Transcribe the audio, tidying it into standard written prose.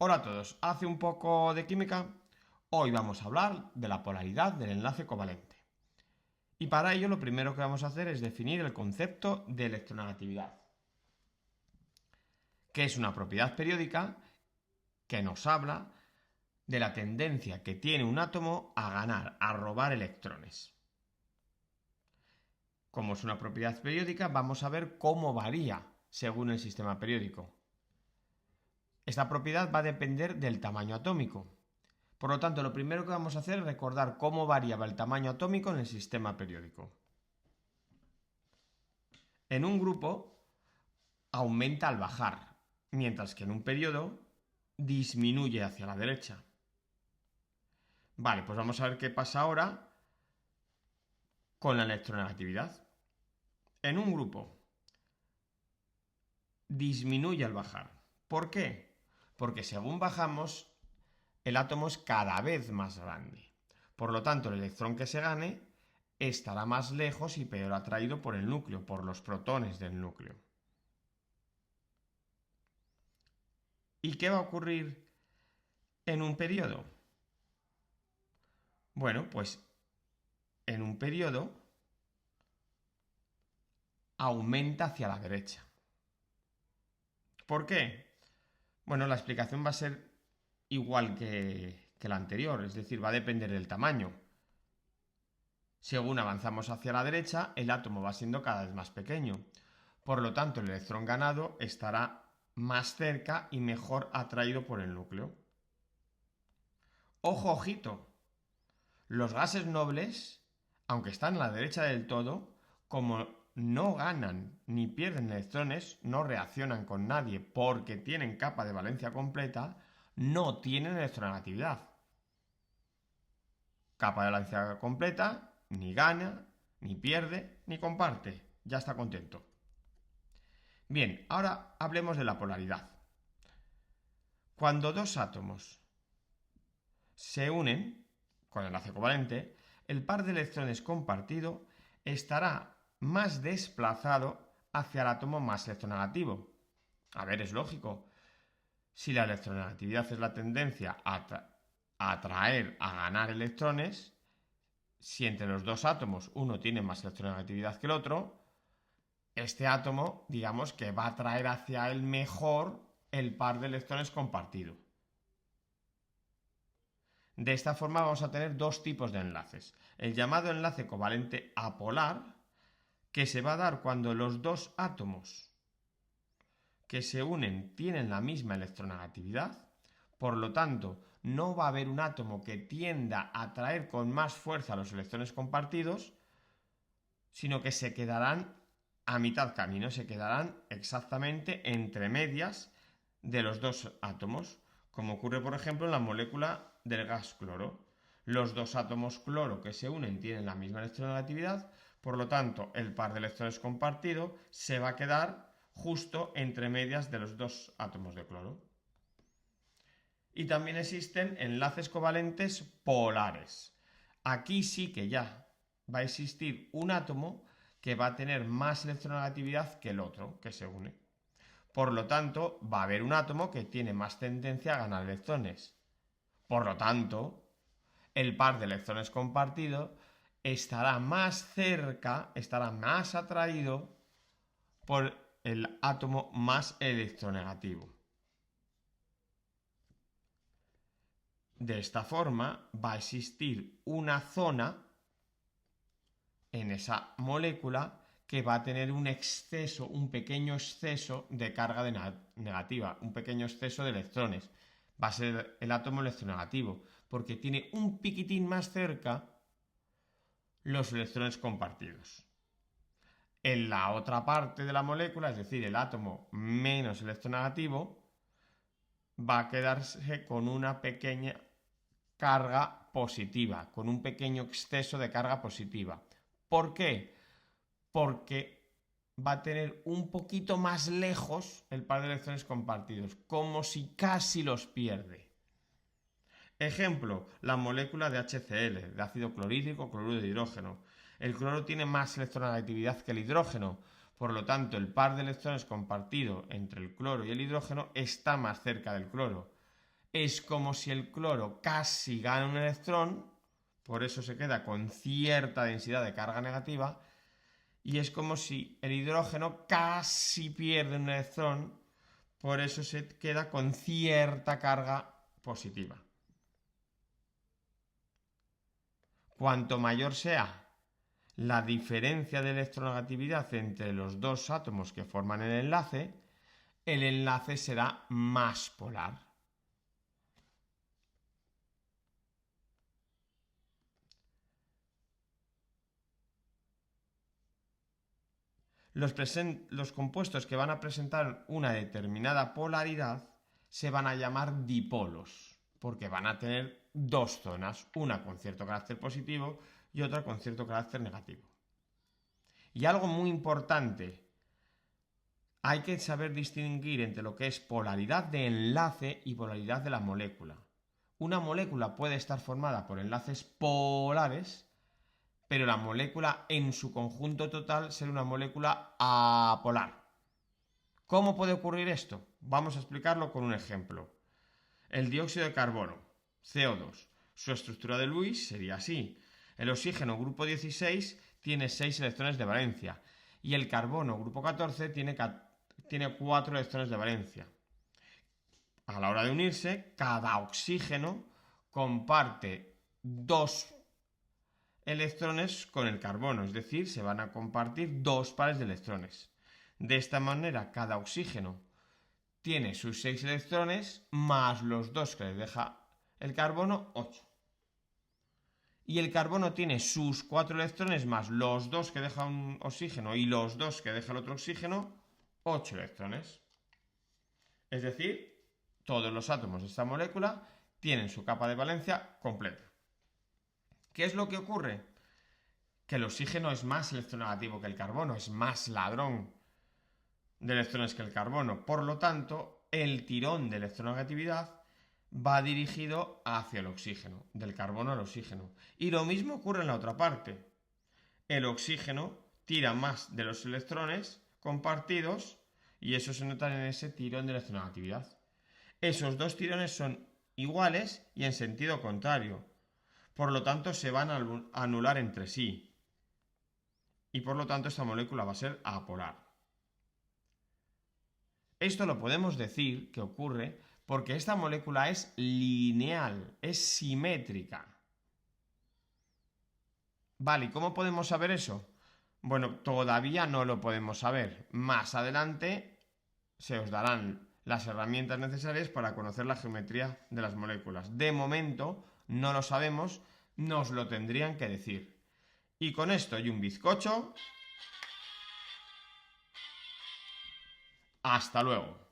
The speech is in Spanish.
Hola a todos, hace un poco de química. Hoy vamos a hablar de la polaridad del enlace covalente. Y para ello lo primero que vamos a hacer es definir el concepto de electronegatividad, que es una propiedad periódica que nos habla de la tendencia que tiene un átomo a ganar, a robar electrones. Como es una propiedad periódica, vamos a ver cómo varía según el sistema periódico. Esta propiedad va a depender del tamaño atómico. Por lo tanto, lo primero que vamos a hacer es recordar cómo variaba el tamaño atómico en el sistema periódico. En un grupo aumenta al bajar, mientras que en un periodo disminuye hacia la derecha. Vale, pues vamos a ver qué pasa ahora con la electronegatividad. En un grupo disminuye al bajar. ¿Por qué? Porque según bajamos, el átomo es cada vez más grande. Por lo tanto, el electrón que se gane estará más lejos y peor atraído por el núcleo, por los protones del núcleo. ¿Y qué va a ocurrir en un periodo? Bueno, pues en un periodo aumenta hacia la derecha. ¿Por qué? Bueno, la explicación va a ser igual que la anterior, es decir, va a depender del tamaño. Según avanzamos hacia la derecha, el átomo va siendo cada vez más pequeño. Por lo tanto, el electrón ganado estará más cerca y mejor atraído por el núcleo. Ojo, ojito. Los gases nobles, aunque están a la derecha del todo, como no ganan ni pierden electrones, no reaccionan con nadie porque tienen capa de valencia completa, no tienen electronegatividad. Capa de valencia completa, ni gana, ni pierde, ni comparte. Ya está contento. Bien, ahora hablemos de la polaridad. Cuando dos átomos se unen con el enlace covalente, el par de electrones compartido estará más desplazado hacia el átomo más electronegativo. A ver, es lógico. Si la electronegatividad es la tendencia a atraer, a ganar electrones, si entre los dos átomos uno tiene más electronegatividad que el otro, este átomo, digamos que va a atraer hacia él mejor el par de electrones compartido. De esta forma vamos a tener dos tipos de enlaces. El llamado enlace covalente apolar, que se va a dar cuando los dos átomos que se unen tienen la misma electronegatividad. Por lo tanto, no va a haber un átomo que tienda a atraer con más fuerza los electrones compartidos, sino que se quedarán a mitad camino, se quedarán exactamente entre medias de los dos átomos, como ocurre por ejemplo en la molécula del gas cloro. Los dos átomos cloro que se unen tienen la misma electronegatividad, por lo tanto el par de electrones compartido se va a quedar justo entre medias de los dos átomos de cloro. Y también existen enlaces covalentes polares. Aquí sí que ya va a existir un átomo que va a tener más electronegatividad que el otro que se une. Por lo tanto, va a haber un átomo que tiene más tendencia a ganar electrones. Por lo tanto, el par de electrones compartido estará más cerca, estará más atraído por el átomo más electronegativo. De esta forma va a existir una zona en esa molécula que va a tener un exceso, un pequeño exceso de carga negativa, un pequeño exceso de electrones. Va a ser el átomo electronegativo, porque tiene un piquitín más cerca los electrones compartidos. En la otra parte de la molécula, es decir, el átomo menos electronegativo, va a quedarse con una pequeña carga positiva, con un pequeño exceso de carga positiva. ¿Por qué? Porque va a tener un poquito más lejos el par de electrones compartidos, como si casi los pierde. Ejemplo, la molécula de HCl, de ácido clorhídrico, cloruro de hidrógeno. El cloro tiene más electronegatividad que el hidrógeno, por lo tanto el par de electrones compartido entre el cloro y el hidrógeno está más cerca del cloro. es como si el cloro casi gana un electrón, por eso se queda con cierta densidad de carga negativa, y es como si el hidrógeno casi pierde un electrón, por eso se queda con cierta carga positiva. Cuanto mayor sea la diferencia de electronegatividad entre los dos átomos que forman el enlace será más polar. Los compuestos que van a presentar una determinada polaridad se van a llamar dipolos, porque van a tener dos zonas, una con cierto carácter positivo y otra con cierto carácter negativo. Y algo muy importante, hay que saber distinguir entre lo que es polaridad de enlace y polaridad de la molécula. Una molécula puede estar formada por enlaces polares, pero la molécula en su conjunto total será una molécula apolar. ¿Cómo puede ocurrir esto? Vamos a explicarlo con un ejemplo. El dióxido de carbono, CO2, su estructura de Lewis sería así. El oxígeno, grupo 16, tiene 6 electrones de valencia y el carbono, grupo 14, tiene 4 electrones de valencia. A la hora de unirse, cada oxígeno comparte 2 electrones con el carbono, es decir, se van a compartir 2 pares de electrones. De esta manera, cada oxígeno tiene sus 6 electrones más los 2 que le deja el carbono, 8. Y el carbono tiene sus 4 electrones más los 2 que deja un oxígeno y los 2 que deja el otro oxígeno, 8 electrones. Es decir, todos los átomos de esta molécula tienen su capa de valencia completa. ¿Qué es lo que ocurre? Que el oxígeno es más electronegativo que el carbono, es más ladrón de electrones que el carbono. Por lo tanto, el tirón de electronegatividad va dirigido hacia el oxígeno, del carbono al oxígeno. Y lo mismo ocurre en la otra parte. El oxígeno tira más de los electrones compartidos y eso se nota en ese tirón de electronegatividad. Esos dos tirones son iguales y en sentido contrario. Por lo tanto, se van a anular entre sí. Y por lo tanto, esta molécula va a ser apolar. Esto lo podemos decir que ocurre porque esta molécula es lineal, es simétrica. Vale, ¿y cómo podemos saber eso? Bueno, todavía no lo podemos saber. Más adelante se os darán las herramientas necesarias para conocer la geometría de las moléculas. De momento no lo sabemos, nos lo tendrían que decir. Y con esto y un bizcocho, hasta luego.